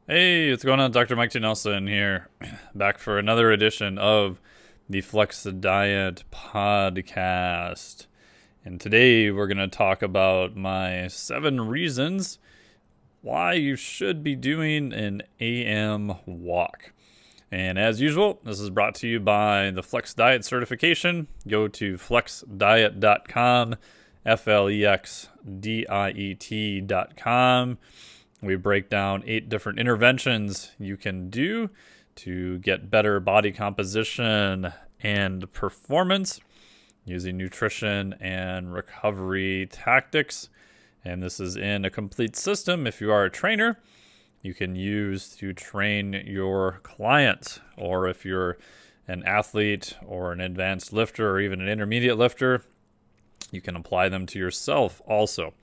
Hey, what's going on? Dr. Mike T. Nelson here, back for another edition of the Flex the Diet podcast. And today we're going to talk about my 7 reasons why you should be doing an AM walk. And as usual, this is brought to you by the Flex Diet certification. Go to flexdiet.com, FLEXDIET.com. We break down 8 different interventions you can do to get better body composition and performance using nutrition and recovery tactics. And this is in a complete system. If you are a trainer, you can use to train your clients, or if you're an athlete or an advanced lifter or even an intermediate lifter, you can apply them to yourself also.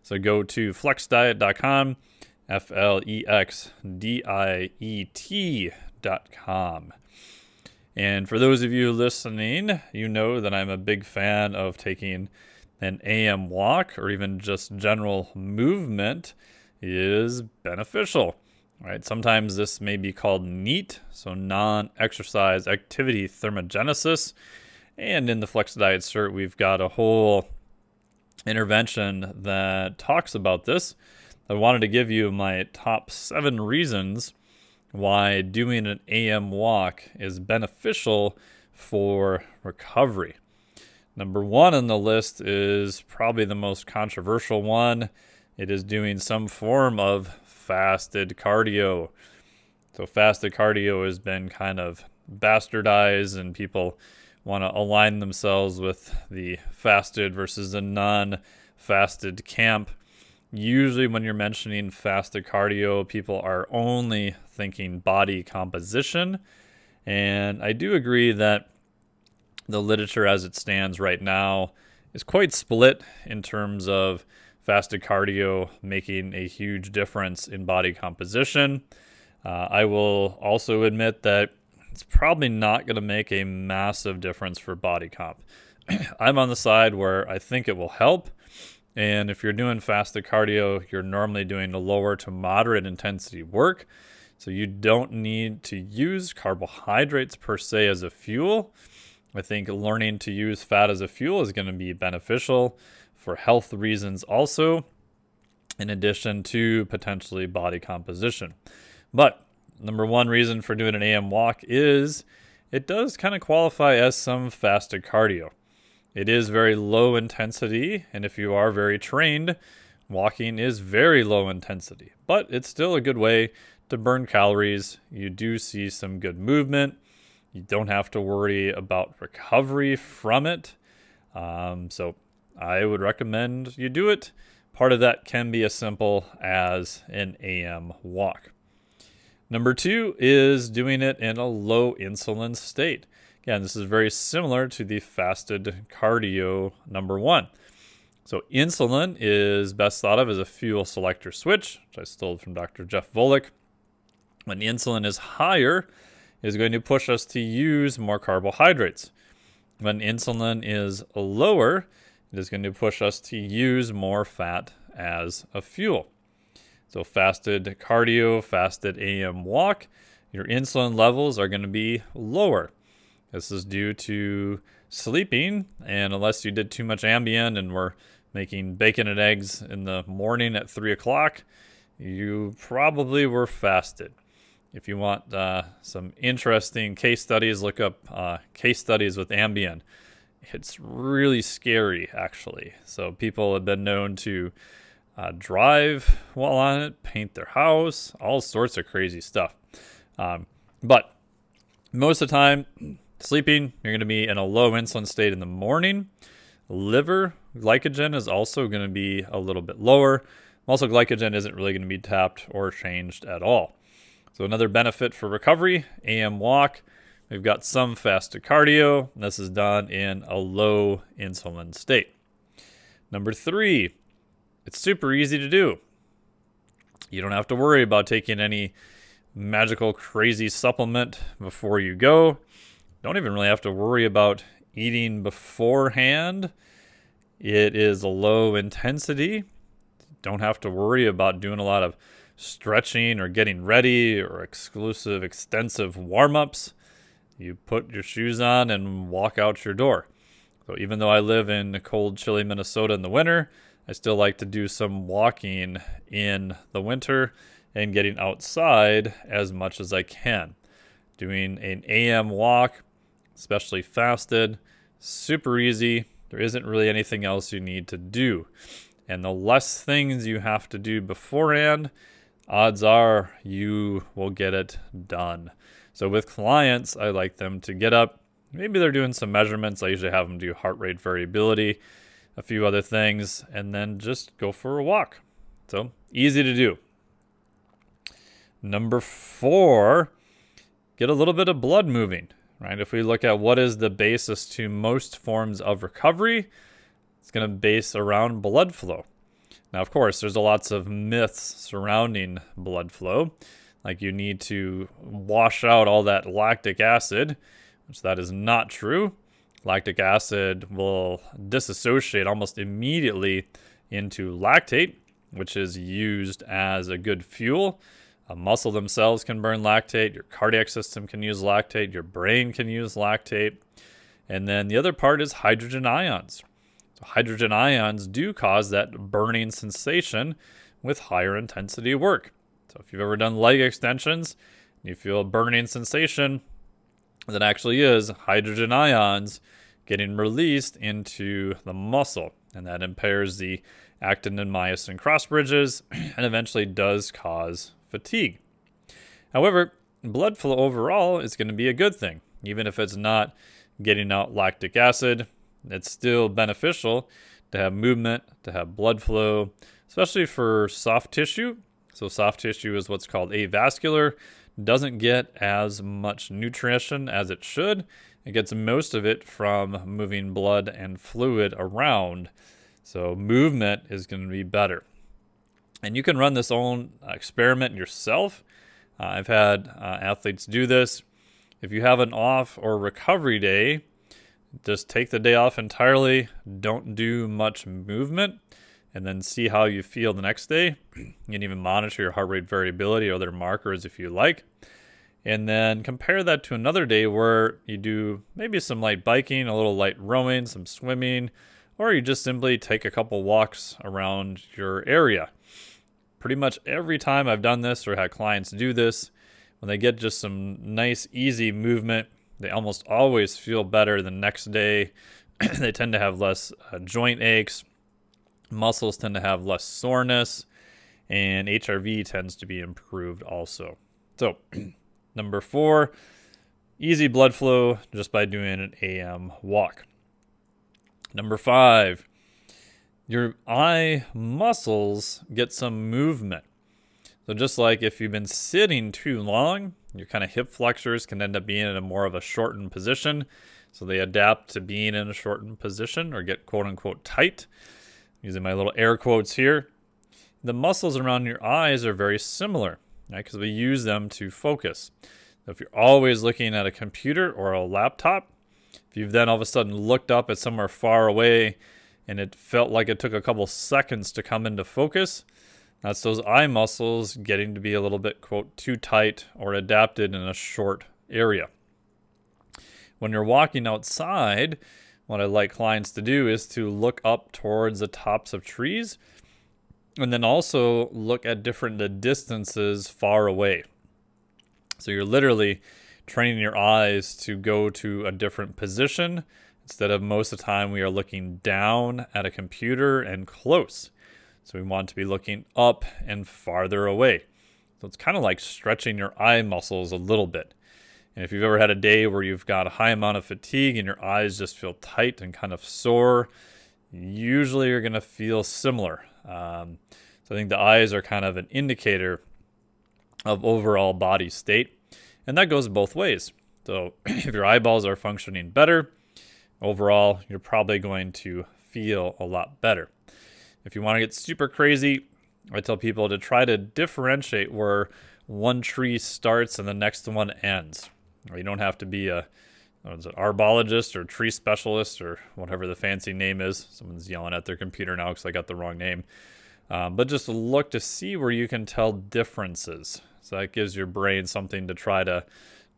So go to flexdiet.com, FLEXDIET.com. And for those of you listening, you know that I'm a big fan of taking an AM walk, or even just general movement is beneficial. Right? Sometimes this may be called NEAT, so non-exercise activity thermogenesis. And in the Flex Diet Cert, we've got a whole intervention that talks about this. I wanted to give you my top 7 reasons why doing an AM walk is beneficial for recovery. Number 1 on the list is probably the most controversial one. It is doing some form of fasted cardio. So fasted cardio has been kind of bastardized, and people want to align themselves with the fasted versus the non-fasted camp. Usually when you're mentioning fasted cardio, people are only thinking body composition. And I do agree that the literature as it stands right now is quite split in terms of fasted cardio making a huge difference in body composition. I will also admit that it's probably not going to make a massive difference for body comp. I'm on the side where I think it will help. And if you're doing fasted cardio, you're normally doing a lower to moderate intensity work. So you don't need to use carbohydrates per se as a fuel. I think learning to use fat as a fuel is going to be beneficial for health reasons also, in addition to potentially body composition. But number 1 reason for doing an AM walk is it does kind of qualify as some fasted cardio. It is very low intensity, and if you are very trained, walking is very low intensity. But it's still a good way to burn calories. You do see some good movement. You don't have to worry about recovery from it. So I would recommend you do it. Part of that can be as simple as an AM walk. Number 2 is doing it in a low insulin state. Again, this is very similar to the fasted cardio number 1. So insulin is best thought of as a fuel selector switch, which I stole from Dr. Jeff Volek. When insulin is higher, it is going to push us to use more carbohydrates. When insulin is lower, it is going to push us to use more fat as a fuel. So fasted cardio, fasted AM walk, your insulin levels are going to be lower. This is due to sleeping, and unless you did too much Ambien and were making bacon and eggs in the morning at 3 o'clock, you probably were fasted. If you want some interesting case studies, look up case studies with Ambien. It's really scary, actually. So people have been known to drive while on it, paint their house, all sorts of crazy stuff. But most of the time, sleeping, you're going to be in a low insulin state in the morning. Liver glycogen is also going to be a little bit lower. Also, glycogen isn't really going to be tapped or changed at all. So another benefit for recovery, AM walk. We've got some fasted cardio. This is done in a low insulin state. Number 3, it's super easy to do. You don't have to worry about taking any magical crazy supplement before you go. Don't even really have to worry about eating beforehand. It is a low intensity. Don't have to worry about doing a lot of stretching or getting ready or exclusive extensive warm-ups, you put your shoes on and walk out your door. So even though I live in cold, chilly Minnesota in the winter, I still like to do some walking in the winter and getting outside as much as I can. Doing an AM walk, especially fasted, super easy. There isn't really anything else you need to do. And the less things you have to do beforehand, odds are you will get it done. So with clients, I like them to get up. Maybe they're doing some measurements. I usually have them do heart rate variability, a few other things, and then just go for a walk. So easy to do. Number 4, get a little bit of blood moving, right? If we look at what is the basis to most forms of recovery, it's going to base around blood flow. Now, of course, there's lots of myths surrounding blood flow, like you need to wash out all that lactic acid, which that is not true. Lactic acid will disassociate almost immediately into lactate, which is used as a good fuel. A muscle themselves can burn lactate. Your cardiac system can use lactate. Your brain can use lactate. And then the other part is hydrogen ions. So hydrogen ions do cause that burning sensation with higher intensity work. So if you've ever done leg extensions and you feel a burning sensation, that actually is hydrogen ions getting released into the muscle. And that impairs the actin and myosin cross bridges and eventually does cause fatigue. However, blood flow overall is going to be a good thing. Even if it's not getting out lactic acid, it's still beneficial to have movement, to have blood flow, especially for soft tissue. So soft tissue is what's called avascular, doesn't get as much nutrition as it should. It gets most of it from moving blood and fluid around. So movement is going to be better. And you can run this own experiment yourself. I've had athletes do this. If you have an off or recovery day, just take the day off entirely. Don't do much movement, and then see how you feel the next day. You can even monitor your heart rate variability or other markers if you like. And then compare that to another day where you do maybe some light biking, a little light rowing, some swimming, or you just simply take a couple walks around your area. Pretty much every time I've done this or had clients do this, when they get just some nice, easy movement, they almost always feel better the next day. They tend to have less joint aches. Muscles tend to have less soreness, and HRV tends to be improved also. So, number 4, easy blood flow just by doing an AM walk. Number 5, your eye muscles get some movement. So just like if you've been sitting too long, your kind of hip flexors can end up being in a more of a shortened position. So they adapt to being in a shortened position or get quote unquote tight. Using my little air quotes here. The muscles around your eyes are very similar, right? Because we use them to focus. So if you're always looking at a computer or a laptop, if you've then all of a sudden looked up at somewhere far away and it felt like it took a couple seconds to come into focus, that's those eye muscles getting to be a little bit, quote, too tight or adapted in a short area. When you're walking outside, what I like clients to do is to look up towards the tops of trees and then also look at different distances far away. So you're literally training your eyes to go to a different position instead of most of the time we are looking down at a computer and close. So we want to be looking up and farther away. So it's kind of like stretching your eye muscles a little bit. And if you've ever had a day where you've got a high amount of fatigue and your eyes just feel tight and kind of sore, usually you're going to feel similar. So I think the eyes are kind of an indicator of overall body state. And that goes both ways. So if your eyeballs are functioning better, overall, you're probably going to feel a lot better. If you want to get super crazy, I tell people to try to differentiate where one tree starts and the next one ends. You don't have to be an arborologist or tree specialist or whatever the fancy name is. Someone's yelling at their computer now because I got the wrong name. But just look to see where you can tell differences. So that gives your brain something to try to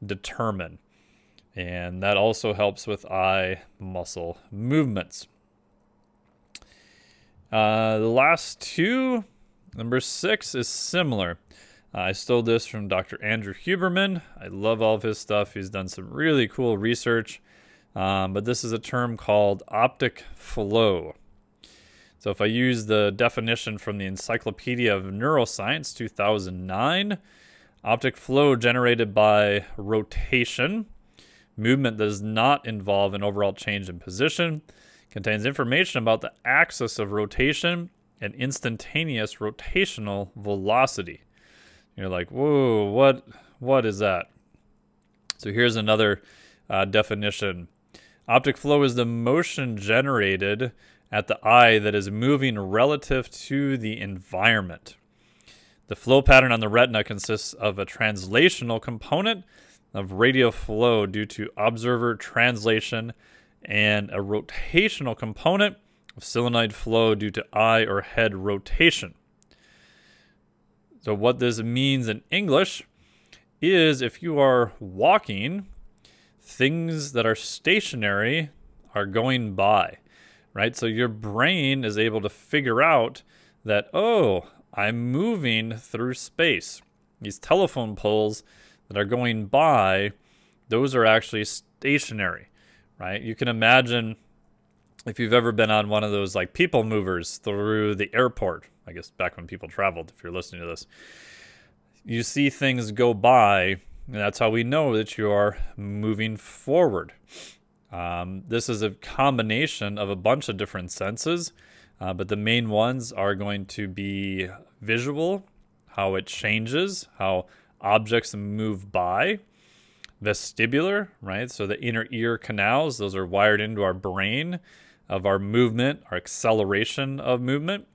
determine. And that also helps with eye muscle movements. The last two, number 6 is similar. I stole this from Dr. Andrew Huberman. I love all of his stuff. He's done some really cool research. But this is a term called optic flow. So if I use the definition from the Encyclopedia of Neuroscience, 2009, optic flow generated by rotation, movement that does not involve an overall change in position, contains information about the axis of rotation and instantaneous rotational velocity. You're like, whoa, what is that? So here's another definition. Optic flow is the motion generated at the eye that is moving relative to the environment. The flow pattern on the retina consists of a translational component of radial flow due to observer translation and a rotational component of solenoid flow due to eye or head rotation. So what this means in English is if you are walking, things that are stationary are going by, right? So your brain is able to figure out that, oh, I'm moving through space. These telephone poles that are going by, those are actually stationary, right? You can imagine if you've ever been on one of those like people movers through the airport, I guess back when people traveled, if you're listening to this, you see things go by, and that's how we know that you are moving forward. This is a combination of a bunch of different senses, but the main ones are going to be visual, how it changes, how objects move by, vestibular, right? So the inner ear canals, those are wired into our brain of our movement, our acceleration of movement.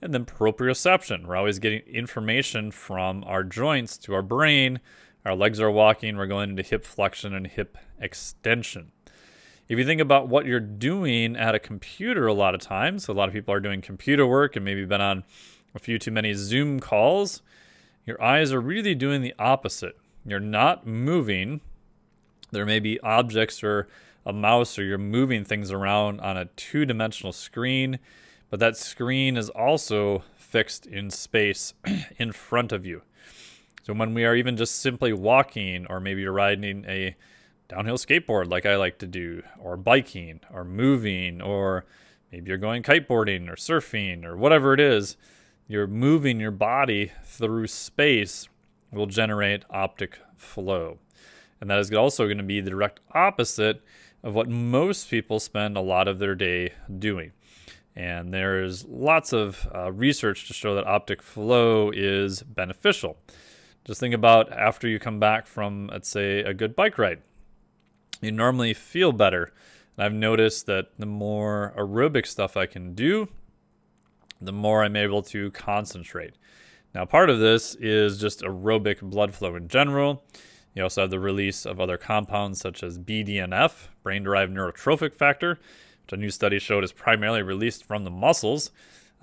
And then proprioception. We're always getting information from our joints to our brain. Our legs are walking. We're going into hip flexion and hip extension. If you think about what you're doing at a computer a lot of times, a lot of people are doing computer work and maybe been on a few too many Zoom calls, your eyes are really doing the opposite. You're not moving. There may be objects or a mouse, or you're moving things around on a two-dimensional screen, but that screen is also fixed in space in front of you. So when we are even just simply walking, or maybe you're riding a downhill skateboard like I like to do, or biking, or moving, or maybe you're going kiteboarding or surfing or whatever it is, you're moving your body through space will generate optic flow. And that is also going to be the direct opposite of what most people spend a lot of their day doing. And there's lots of research to show that optic flow is beneficial. Just think about after you come back from, let's say, a good bike ride. You normally feel better. And I've noticed that the more aerobic stuff I can do, the more I'm able to concentrate. Now, part of this is just aerobic blood flow in general. You also have the release of other compounds such as BDNF, brain-derived neurotrophic factor, which a new study showed is primarily released from the muscles,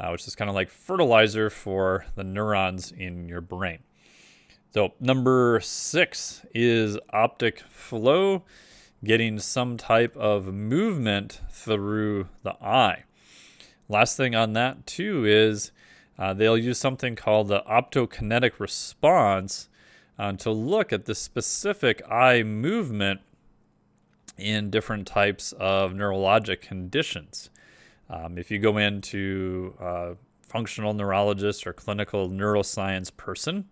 which is kind of like fertilizer for the neurons in your brain. So number 6 is optic flow, getting some type of movement through the eye. Last thing on that too is they'll use something called the optokinetic response to look at the specific eye movement in different types of neurologic conditions. If you go into functional neurologist or clinical neuroscience person,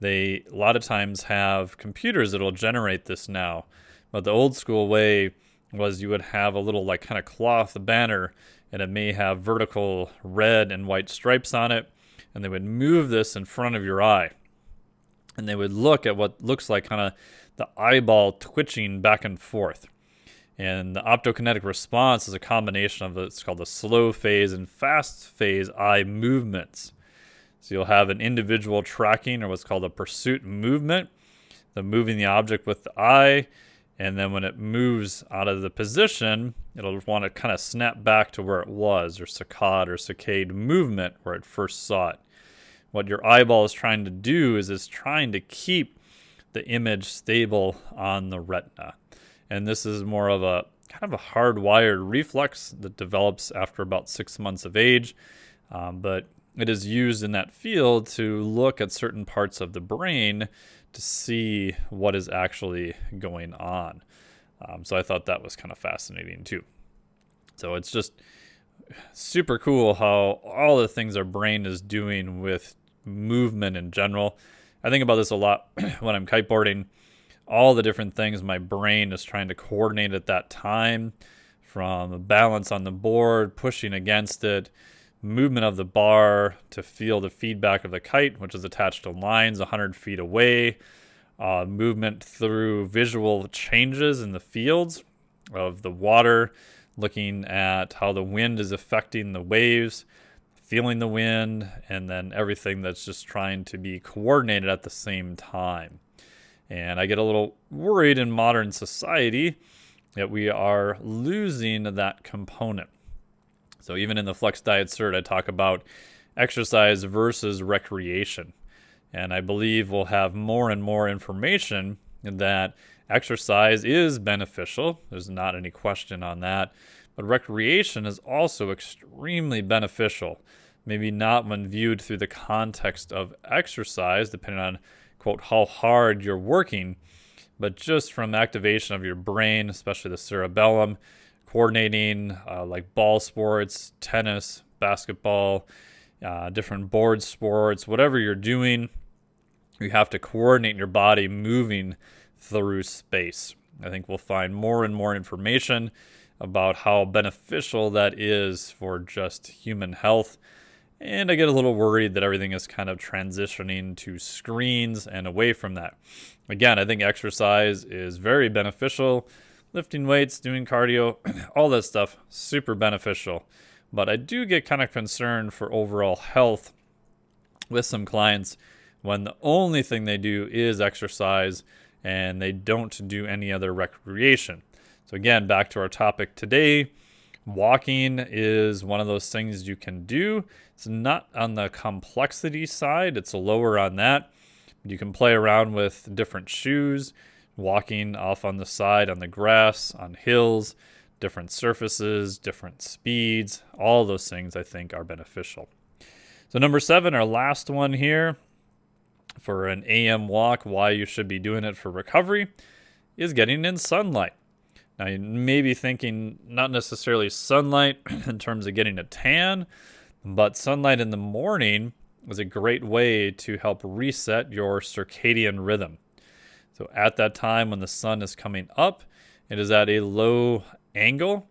they a lot of times have computers that will generate this now. But the old school way was you would have a little like kind of cloth banner, and it may have vertical red and white stripes on it, and they would move this in front of your eye. And they would look at what looks like kind of the eyeball twitching back and forth. And the optokinetic response is a combination of it's called the slow phase and fast phase eye movements. So you'll have an individual tracking or what's called a pursuit movement, the moving the object with the eye, And then when it moves out of the position, it'll want to kind of snap back to where it was, or saccade movement where it first saw it. What your eyeball is trying to do is it's trying to keep the image stable on the retina. And this is more of a kind of a hardwired reflex that develops after about 6 months of age. But it is used in that field to look at certain parts of the brain to see what is actually going on. So I thought that was kind of fascinating too. So it's just super cool how all the things our brain is doing with movement in general. I think about this a lot when I'm kiteboarding. All the different things my brain is trying to coordinate at that time, from balance on the board, pushing against it, movement of the bar to feel the feedback of the kite, which is attached to lines 100 feet away, movement through visual changes in the fields of the water, looking at how the wind is affecting the waves, feeling the wind, and then everything that's just trying to be coordinated at the same time. And I get a little worried in modern society that we are losing that component. So even in the Flex Diet Cert, I talk about exercise versus recreation. And I believe we'll have more and more information that exercise is beneficial. There's not any question on that. But recreation is also extremely beneficial. Maybe not when viewed through the context of exercise, depending on, quote, how hard you're working, but just from activation of your brain, especially the cerebellum, coordinating like ball sports, tennis, basketball, different board sports, whatever you're doing, you have to coordinate your body moving through space. I think we'll find more and more information about how beneficial that is for just human health. And I get a little worried that everything is kind of transitioning to screens and away from that. Again, I think exercise is very beneficial. Lifting weights, doing cardio, all that stuff, super beneficial. But I do get kind of concerned for overall health with some clients when the only thing they do is exercise and they don't do any other recreation. So again, back to our topic today, walking is one of those things you can do. It's not on the complexity side, it's lower on that. You can play around with different shoes, walking off on the side, on the grass, on hills, different surfaces, different speeds. All those things I think are beneficial. So number 7, our last one here for an AM walk, why you should be doing it for recovery, is getting in sunlight. Now, you may be thinking not necessarily sunlight in terms of getting a tan, but sunlight in the morning is a great way to help reset your circadian rhythm. So at that time when the sun is coming up, it is at a low angle,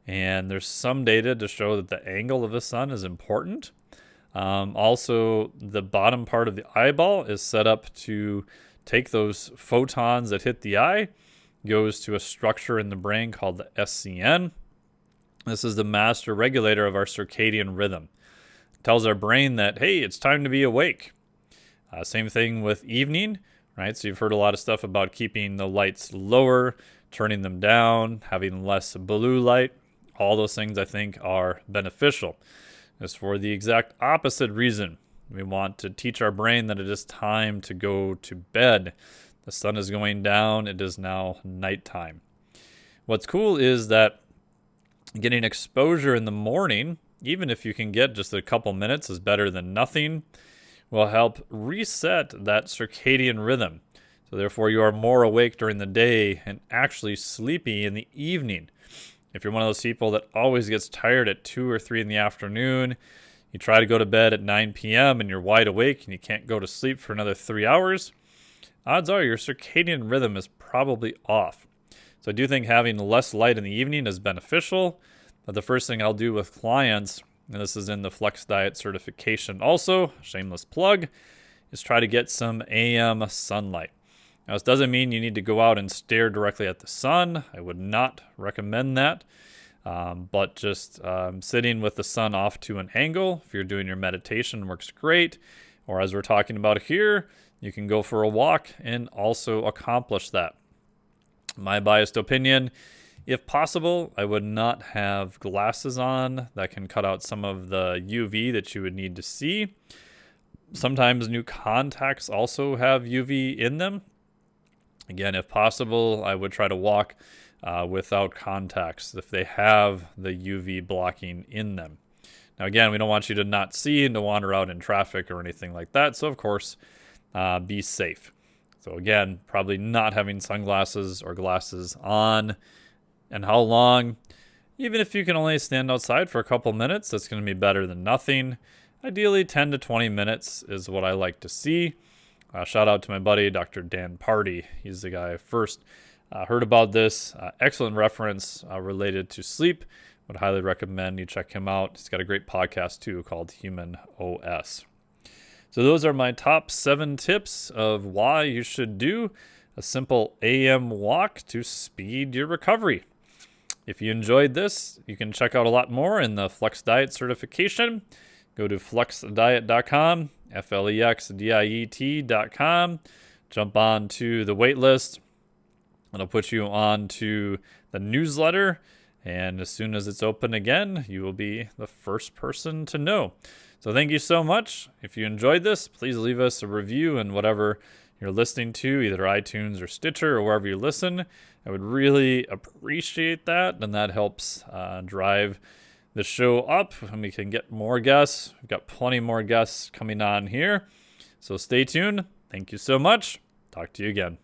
and there's some data to show that the angle of the sun is important. Also, the bottom part of the eyeball is set up to take those photons that hit the eye, goes to a structure in the brain called the SCN. This is the master regulator of our circadian rhythm. It tells our brain that, hey, it's time to be awake. Same thing with evening, right? So you've heard a lot of stuff about keeping the lights lower, turning them down, having less blue light. All those things I think are beneficial. It's for the exact opposite reason. We want to teach our brain that it is time to go to bed. The sun is going down. It is now nighttime. What's cool is that getting exposure in the morning, even if you can get just a couple minutes, is better than nothing, will help reset that circadian rhythm. So therefore, you are more awake during the day and actually sleepy in the evening. If you're one of those people that always gets tired at 2 or 3 in the afternoon, you try to go to bed at 9 p.m. and you're wide awake and you can't go to sleep for another 3 hours, odds are your circadian rhythm is probably off. So I do think having less light in the evening is beneficial. But the first thing I'll do with clients, and this is in the Flex Diet certification also, shameless plug, is try to get some AM sunlight. Now, this doesn't mean you need to go out and stare directly at the sun. I would not recommend that. But just sitting with the sun off to an angle, if you're doing your meditation, works great. Or as we're talking about here, you can go for a walk and also accomplish that. My biased opinion, if possible, I would not have glasses on. That can cut out some of the UV that you would need to see. Sometimes new contacts also have UV in them. Again, if possible, I would try to walk without contacts if they have the UV blocking in them. Now, again, we don't want you to not see and to wander out in traffic or anything like that. So, of course, be safe. So, again, probably not having sunglasses or glasses on. And how long? Even if you can only stand outside for a couple minutes, that's going to be better than nothing. Ideally, 10 to 20 minutes is what I like to see. Shout out to my buddy, Dr. Dan Party. He's the guy I first heard about this. Excellent reference related to sleep. Would highly recommend you check him out. He's got a great podcast, too, called Human OS. So those are my top 7 tips of why you should do a simple AM walk to speed your recovery. If you enjoyed this, you can check out a lot more in the Flex Diet certification. Go to flexdiet.com, FLEXDIET.com. Jump on to the wait list. It'll put you on to the newsletter. And as soon as it's open again, you will be the first person to know. So thank you so much. If you enjoyed this, please leave us a review in whatever you're listening to, either iTunes or Stitcher or wherever you listen. I would really appreciate that, and that helps drive the show up, and we can get more guests. We've got plenty more guests coming on here. So stay tuned. Thank you so much. Talk to you again.